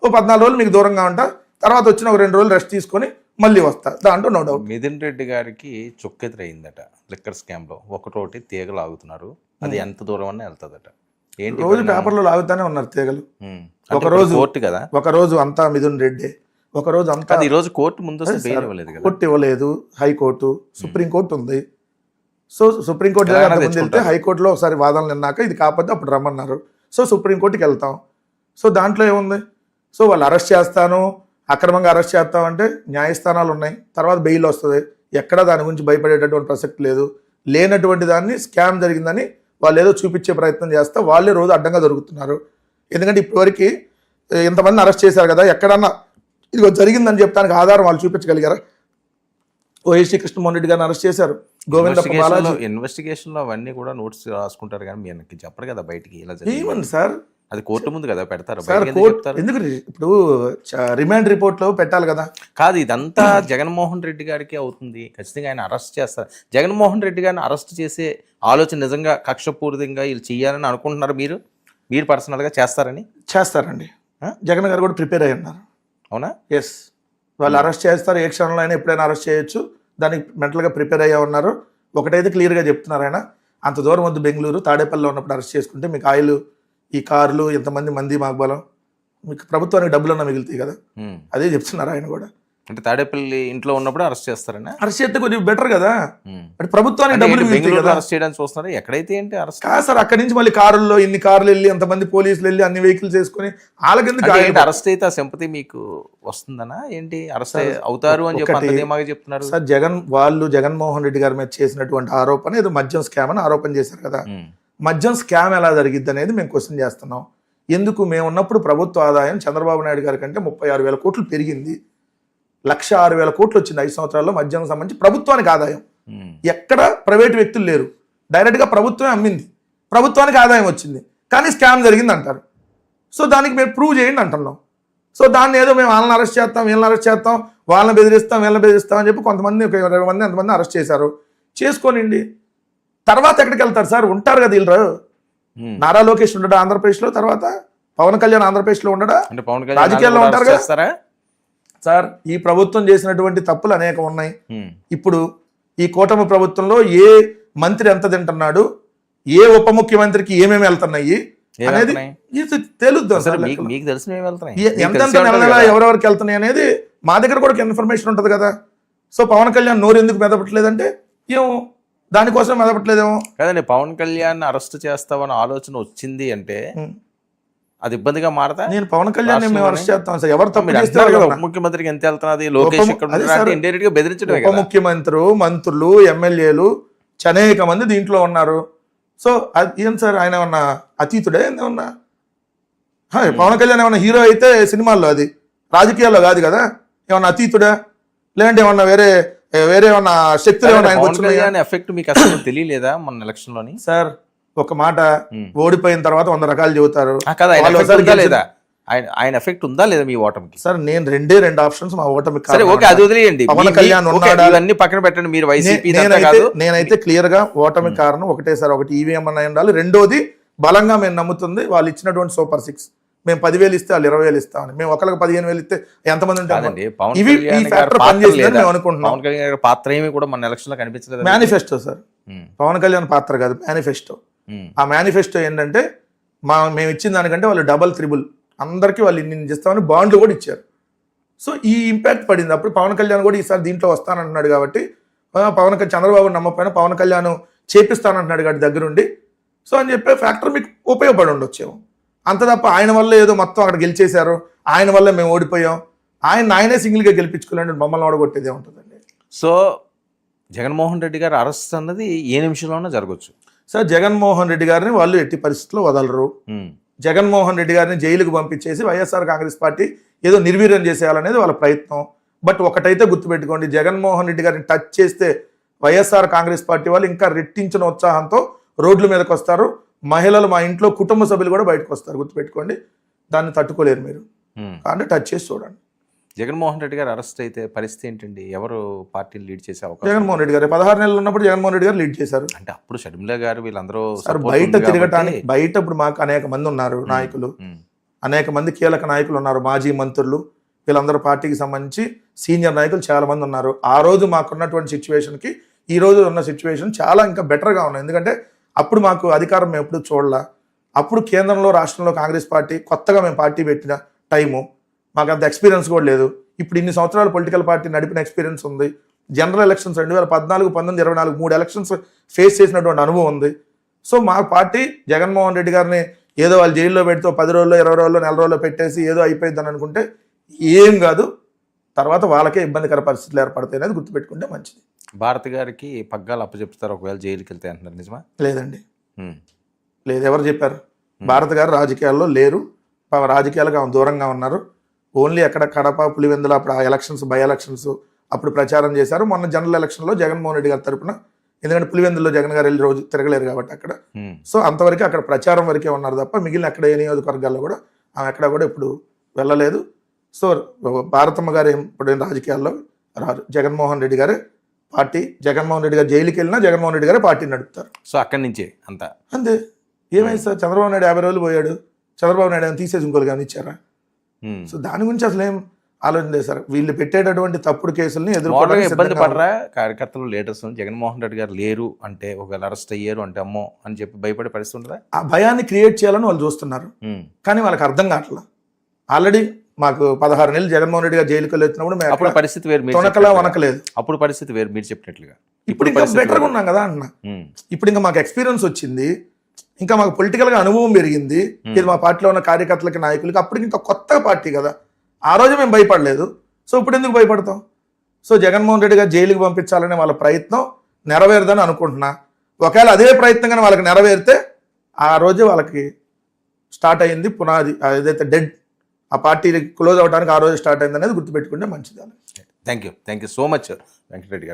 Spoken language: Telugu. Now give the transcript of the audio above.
ఓ 14 రోజులు మీకు దూరంగా ఉంటా, తర్వాత వచ్చిన ఒక 2 రోజులు రెస్ట్ తీసుకొని మళ్ళీ వస్తా, దాంట్లో నో డౌట్. మిథున్ రెడ్డి గారికి చొక్కెదురైందట లిక్కర్ స్కామ్లో. ఒకటోటి తీగలు ఆగుతున్నారు, అది ఎంత దూరం అన్న వెళ్తుందట. ఏంటి రోజు పేపర్లో లాగుతానే ఉన్నారు తీగలు. ఒక రోజు కోర్టు కదా, ఒక రోజు అంతా మిథున్ రెడ్డి, ఒక రోజు అంతా ఈ రోజు కోర్టు ముందు బెయిల్ ఇవ్వలేదు కదా. కోర్టు ఇవ్వలేదు, హైకోర్టు, సుప్రీంకోర్టు ఉంది. సో సుప్రీంకోర్టు ముందు వెళ్తే హైకోర్టులో ఒకసారి వాదనలు విన్నాక ఇది కాకపోతే అప్పుడు రమ్మన్నారు. సో సుప్రీంకోర్టుకి వెళ్తాం. సో దాంట్లో ఏముంది, సో వాళ్ళు అరెస్ట్ చేస్తాను, అక్రమంగా అరెస్ట్ చేస్తామంటే న్యాయస్థానాలు ఉన్నాయి, తర్వాత బెయిల్ వస్తుంది. ఎక్కడ దాని గురించి భయపడేటటువంటి ప్రసక్తి లేదు. లేనటువంటి దాన్ని స్కామ్ జరిగిందని వాళ్ళు ఏదో చూపించే ప్రయత్నం చేస్తా వాళ్ళే రోజు అడ్డంగా దొరుకుతున్నారు. ఎందుకంటే ఇప్పటివరకు ఇంతమంది అరెస్ట్ చేశారు కదా, ఎక్కడన్నా ఇదిగో జరిగిందని చెప్తానికి ఆధారం వాళ్ళు చూపించగలిగారా? వైఎస్టీ కృష్ణమోహన్ రెడ్డి గారిని అరెస్ట్ చేశారు, గోవిందప్ప బాలాజీ ఇన్వెస్టిగేషన్లో అవన్నీ కూడా నోట్స్ రాసుకుంటారు కానీ మీకు చెప్పరు కదా బయటికి. ఇలా ఏమండి సార్, అది కోర్టు ముందు కదా పెడతారు. ఎందుకు ఇప్పుడు రిమాండ్ రిపోర్ట్ లో పెట్టాలి కదా. కాదు, ఇదంతా జగన్మోహన్ రెడ్డి గారికి అవుతుంది. ఖచ్చితంగా ఆయన అరెస్ట్ చేస్తారు. జగన్మోహన్ రెడ్డి గారిని అరెస్ట్ చేసే ఆలోచన నిజంగా కక్షపూరితంగా వీళ్ళు చేయాలని అనుకుంటున్నారు. మీరు పర్సనల్గా చేస్తారండి. జగన్ గారు కూడా ప్రిపేర్ అయ్యి ఉన్నారు. అవునా? ఎస్, వాళ్ళు అరెస్ట్ చేస్తారు, ఏ క్షణంలో అయినా ఎప్పుడైనా అరెస్ట్ చేయొచ్చు, దానికి మెంటల్గా ప్రిపేర్ అయ్యే ఉన్నారు. ఒకటైతే క్లియర్గా చెప్తున్నారు ఆయన, అంత దూరం వద్దు, బెంగళూరు తాడేపల్లిలో ఉన్నప్పుడు అరెస్ట్ చేసుకుంటే మీకు ఆయిల్, ఈ కార్లు, ఎంతమంది మంది మాగ్బలం, మీకు ప్రభుత్వానికి డబ్బులన్నా మిగులుతాయి కదా, అదే చెప్తున్నారు ఆయన కూడా. అంటే తాడేపల్లి ఇంట్లో ఉన్నప్పుడు అరెస్ట్ చేస్తారని, అరెస్ట్ చేస్తే కొంచెం బెటర్ కదా, అంటే ప్రభుత్వానికి డబ్బులు మిగులుతాయి కదా. అరెస్ట్ చేయడానికి చూస్తున్నారు, ఎక్కడైతే ఏంటి అరెస్ట్ కాదు సార్, అక్కడి నుంచి మళ్ళీ కారుల్లో ఇన్ని కార్లు వెళ్ళి, ఎంతమంది పోలీసులు వెళ్ళి, అన్ని వెహికల్స్ వేసుకొని వాళ్ళకి అరెస్ట్ అయితే ఆ సింపతి మీకు వస్తుందనా ఏంటి? అరెస్ట్ అవుతారు అని చెప్పి చెప్తున్నారు సార్. జగన్మోహన్ రెడ్డి గారి మీద చేసినటువంటి ఆరోపణ ఏదో మద్యం స్కామ్ అని ఆరోపణ చేశారు కదా. మద్యం స్కామ్ ఎలా జరిగిద్ది అనేది మేము క్వశ్చన్ చేస్తున్నాం. ఎందుకు మేము ఉన్నప్పుడు ప్రభుత్వ ఆదాయం చంద్రబాబు నాయుడు గారి కంటే 36,000 కోట్లు పెరిగింది, 106,000 కోట్లు వచ్చింది 5 సంవత్సరాల్లో మద్యం సంబంధించి ప్రభుత్వానికి ఆదాయం. ఎక్కడ ప్రైవేట్ వ్యక్తులు లేరు, డైరెక్ట్గా ప్రభుత్వమే అమ్మింది, ప్రభుత్వానికి ఆదాయం వచ్చింది, కానీ స్కామ్ జరిగింది అంటారు. సో దానికి మేము ప్రూవ్ చేయండి అంటున్నాం. సో దాన్ని ఏదో మేము వాళ్ళని అరెస్ట్ చేస్తాం, వీళ్ళని అరెస్ట్ చేస్తాం, వాళ్ళని బెదిరిస్తాం, వీళ్ళని బెదిరిస్తాం అని చెప్పి కొంతమంది 20 మంది ఎంతమంది అరెస్ట్ చేశారు. చేసుకోనండి, తర్వాత ఎక్కడికి వెళ్తారు సార్? ఉంటారు కదా వీళ్ళు. నారా లోకేష్ ఉండడా ఆంధ్రప్రదేశ్లో, తర్వాత పవన్ కళ్యాణ్ ఆంధ్రప్రదేశ్లో ఉండడా, రాజకీయాల్లో ఉంటారు కదా సార్. ఈ ప్రభుత్వం చేసినటువంటి తప్పులు అనేకం ఉన్నాయి. ఇప్పుడు ఈ కూటమి ప్రభుత్వంలో ఏ మంత్రి ఎంత తింటున్నాడు, ఏ ఉప ముఖ్యమంత్రికి ఏమేమి వెళ్తున్నాయి అనేది తెలుద్దాం సార్. మీకు తెలిసిన ఎంతెంత నెల నెల ఎవరెవరికి వెళ్తున్నాయి అనేది మా దగ్గర కూడా ఇన్ఫర్మేషన్ ఉంటుంది కదా. సో పవన్ కళ్యాణ్ నోరు ఎందుకు మెదపట్లేదంటే ఏమో దానికోసం మెదపట్లేదేమో కదండి. పవన్ కళ్యాణ్ అరెస్ట్ చేస్తామని ఆలోచన వచ్చింది అంటే అది ఇబ్బందిగా మారతా. నేను పవన్ కళ్యాణ్ మేము అరెస్ట్ చేస్తాం సార్, ఎవరు తప్పు ఉప ముఖ్యమంత్రికి ఎంత వెళ్తున్నది, లోకేష్ ఇండైరెక్ట్ గా బెదిరించడం. ఉప ముఖ్యమంత్రులు, మంత్రులు, ఎమ్మెల్యేలు అనేక మంది దీంట్లో ఉన్నారు. సో ఏం సార్ ఆయన ఏమన్నా అతీతుడే? ఏమన్నా పవన్ కళ్యాణ్ ఏమన్నా హీరో అయితే సినిమాల్లో, అది రాజకీయాల్లో కాదు కదా. ఏమన్నా అతీతుడా, లేదంటే ఏమన్నా వేరే ఏమన్నా శక్తులు ఏమన్నా ఎఫెక్ట్ మీకు అసలు తెలియలేదా మొన్న ఎలక్షన్ లోని? సార్ ఒక మాట, ఓడిపోయిన తర్వాత 100 రకాలు చెబుతారు. ఆయన ఎఫెక్ట్ ఉందా లేదా మీ ఓటమికి? సార్ నేను రెండు ఆప్షన్స్ మా ఓటమికి. అది వదిలేయండి, పవన్ కళ్యాణ్ ఇవన్నీ పక్కన పెట్టండి. మీరు వైసీపీ నేనైతే క్లియర్ గా ఓటమి కారణం ఒకటే సార్, ఒకటి ఈవీఎం అన్న ఉండాలి, రెండోది బలంగా మేము నమ్ముతుంది వాళ్ళు ఇచ్చినటువంటి సూపర్ 6. మేము 10,000 ఇస్తే వాళ్ళు 20,000 ఇస్తామని, మేము ఒకరికి 15,000 ఇస్తే ఎంతమంది ఉంటారు? పాత్ర ఏమి కూడా మన ఎలక్షన్ లో కనిపించలేదు. మేనిఫెస్టో సార్, పవన్ కళ్యాణ్ పాత్ర కాదు, మేనిఫెస్టో. ఆ మేనిఫెస్టో ఏంటంటే మేము ఇచ్చిన దానికంటే వాళ్ళు డబల్ త్రిబుల్ అందరికీ వాళ్ళు ఇన్ని చేస్తామని బాండ్లు కూడా ఇచ్చారు. సో ఈ ఇంపాక్ట్ పడింది. అప్పుడు పవన్ కళ్యాణ్ కూడా ఈసారి దీంట్లో వస్తానంటున్నాడు కాబట్టి, చంద్రబాబు నమ్మకపోయినా పవన్ కళ్యాణ్ చేపిస్తానంటున్నాడు కాబట్టి దగ్గరుండి. సో అని చెప్పే ఫ్యాక్టర్ మీకు ఉపయోగపడి ఉండొచ్చేమో. అంత తప్ప ఆయన వల్ల ఏదో మొత్తం అక్కడ గెలిచేశారు, ఆయన వల్ల మేము ఓడిపోయాం, ఆయనే సింగిల్గా గెలిపించుకోలేండి, మమ్మల్ని ఓడగొట్టేదే ఉంటుందండి. సో జగన్మోహన్ రెడ్డి గారు అరెస్ట్ అన్నది ఏ నిమిషంలోనే జరగచ్చు సార్. జగన్మోహన్ రెడ్డి గారిని వాళ్ళు ఎట్టి పరిస్థితుల్లో వదలరు. జగన్మోహన్ రెడ్డి గారిని జైలుకు పంపించేసి వైఎస్ఆర్ కాంగ్రెస్ పార్టీ ఏదో నిర్వీర్యం చేసేయాలనేది వాళ్ళ ప్రయత్నం. బట్ ఒకటైతే గుర్తుపెట్టుకోండి, జగన్మోహన్ రెడ్డి గారిని టచ్ చేస్తే వైఎస్ఆర్ కాంగ్రెస్ పార్టీ వాళ్ళు ఇంకా రెట్టించిన ఉత్సాహంతో రోడ్ల మీదకి వస్తారు. మహిళలు, మా ఇంట్లో కుటుంబ సభ్యులు కూడా బయటకు వస్తారు, గుర్తుపెట్టుకోండి. దాన్ని తట్టుకోలేరు మీరు, అంటే టచ్ చేసి చూడండి. జగన్మోహన్ రెడ్డి గారు అరెస్ట్ అయితే పరిస్థితి ఏంటండి? ఎవరు పార్టీని లీడ్ చేసే అవకాశం? జగన్మోహన్ రెడ్డి గారు 16 నెలలు ఉన్నప్పుడు జగన్మోహన్ రెడ్డి గారు లీడ్ చేశారు. అంటే అప్పుడు షర్మిల గారు వీళ్ళందరూ బయట తిరగటానికి, బయట ఇప్పుడు మాకు అనేక మంది ఉన్నారు నాయకులు, అనేక మంది కీలక నాయకులు ఉన్నారు, మాజీ మంత్రులు, వీళ్ళందరూ పార్టీకి సంబంధించి సీనియర్ నాయకులు చాలా మంది ఉన్నారు. ఆ రోజు మాకున్నటువంటి సిచ్యువేషన్కి ఈ రోజు ఉన్న సిచ్యువేషన్ చాలా ఇంకా బెటర్గా ఉన్నాయి. ఎందుకంటే అప్పుడు మాకు అధికారం మేము ఎప్పుడు చూడాల, అప్పుడు కేంద్రంలో రాష్ట్రంలో కాంగ్రెస్ పార్టీ కొత్తగా మేము పార్టీ పెట్టిన టైము, మాకు అంత ఎక్స్పీరియన్స్ కూడా లేదు. ఇప్పుడు ఇన్ని సంవత్సరాలు పొలిటికల్ పార్టీ నడిపిన ఎక్స్పీరియన్స్ ఉంది. జనరల్ ఎలక్షన్స్ 2014, 19, 24 3 ఎలక్షన్స్ ఫేస్ చేసినటువంటి అనుభవం ఉంది. సో మా పార్టీ జగన్మోహన్ రెడ్డి గారిని ఏదో వాళ్ళు జైల్లో పెడితే 10 రోజుల్లో 20 రోజుల్లో నెల రోజుల్లో పెట్టేసి ఏదో అయిపోయిందని అనుకుంటే ఏం కాదు. తర్వాత వాళ్ళకే ఇబ్బందికర పరిస్థితులు ఏర్పడతాయి అనేది గుర్తుపెట్టుకుంటే మంచిది. భారతి గారికి పగ్గాలు అప్పచెప్తారు ఒకవేళ జైలుకి వెళ్తే అంటున్నారు, నిజమా? లేదండి, లేదు. ఎవరు చెప్పారు? భారత్ గారు రాజకీయాల్లో లేరు, రాజకీయాలకు ఆమె దూరంగా ఉన్నారు. ఓన్లీ అక్కడ కడప, పులివెందుల అప్పుడు ఆ ఎలక్షన్స్, బై ఎలక్షన్స్ అప్పుడు ప్రచారం చేశారు. మొన్న జనరల్ ఎలక్షన్లో జగన్మోహన్ రెడ్డి గారి తరపున, ఎందుకంటే పులివెందుల్లో జగన్ గారు వెళ్ళి రోజు తిరగలేరు కాబట్టి అక్కడ, సో అంతవరకు అక్కడ ప్రచారం వరకే ఉన్నారు తప్ప మిగిలిన ఎక్కడ ఏ నియోజకవర్గాల్లో కూడా ఆమె ఎక్కడ కూడా ఇప్పుడు వెళ్ళలేదు. సో భారతమ్మ గారు ఇప్పుడు రాజకీయాల్లో రారు. జగన్మోహన్ రెడ్డి గారే పార్టీ, జగన్మోహన్ రెడ్డి గారు జైలుకి వెళ్ళినా జగన్మోహన్ రెడ్డి గారే పార్టీ నడుపుతారు. సో అక్కడి నుంచే అంతా అంతే. ఏమైంది సార్, చంద్రబాబు నాయుడు 50 రోజులు పోయాడు, చంద్రబాబు నాయుడు ఏమైనా తీసేసి ఇంకోలు కానీ ఇచ్చారా? సో దాని గురించి అసలు ఏం ఆలోచన లేదు సార్. వీళ్ళు పెట్టేటటువంటి తప్పుడు కేసుల్ని ఎదుర్కోవడానికి ఇబ్బంది పడరా కార్యకర్తలు, లీడర్స్? జగన్మోహన్ రెడ్డి గారు లేరు అంటే, ఒకవేళ అరెస్ట్ అయ్యారు అంటే అమ్మో అని చెప్పి భయపడే పరిస్థితి ఉంటుందా? ఆ భయాన్ని క్రియేట్ చేయాలని వాళ్ళు చూస్తున్నారు, కానీ వాళ్ళకి అర్థం కావట్లా. ఆల్రెడీ మాకు 16 నెలలు జగన్మోహన్ రెడ్డి గారు జైలుకి వెళ్ళినప్పుడు అప్పుడు పరిస్థితి వేరు, తొనకలా వనకలేదు. అప్పుడు పరిస్థితి వేరు మీరు చెప్పినట్లుగా. ఇప్పుడు ఇంకా బెటర్గా ఉన్నాం కదా అన్న. ఇప్పుడు ఇంకా మాకు ఎక్స్పీరియన్స్ వచ్చింది, ఇంకా మాకు పొలిటికల్ గా అనుభవం పెరిగింది. ఇది మా పార్టీలో ఉన్న కార్యకర్తలకి, నాయకులకి అప్పుడు ఇంకా కొత్త పార్టీ కదా. ఆ రోజు మేము భయపడలేదు, సో ఇప్పుడు ఎందుకు భయపడతాం? సో జగన్మోహన్ రెడ్డి గారు జైలుకి పంపించాలనే వాళ్ళ ప్రయత్నం నెరవేరదని అనుకుంటున్నా. ఒకవేళ అదే ప్రయత్నంగానే వాళ్ళకి నెరవేరితే ఆ రోజు వాళ్ళకి స్టార్ట్ అయింది పునాది, ఏదైతే డెడ్, ఆ పార్టీ క్లోజ్ అవడానికి ఆ రోజు స్టార్ట్ అయింది అనేది గుర్తుపెట్టుకుంటే మంచిది. Thank you so much Venkatareddy గారు.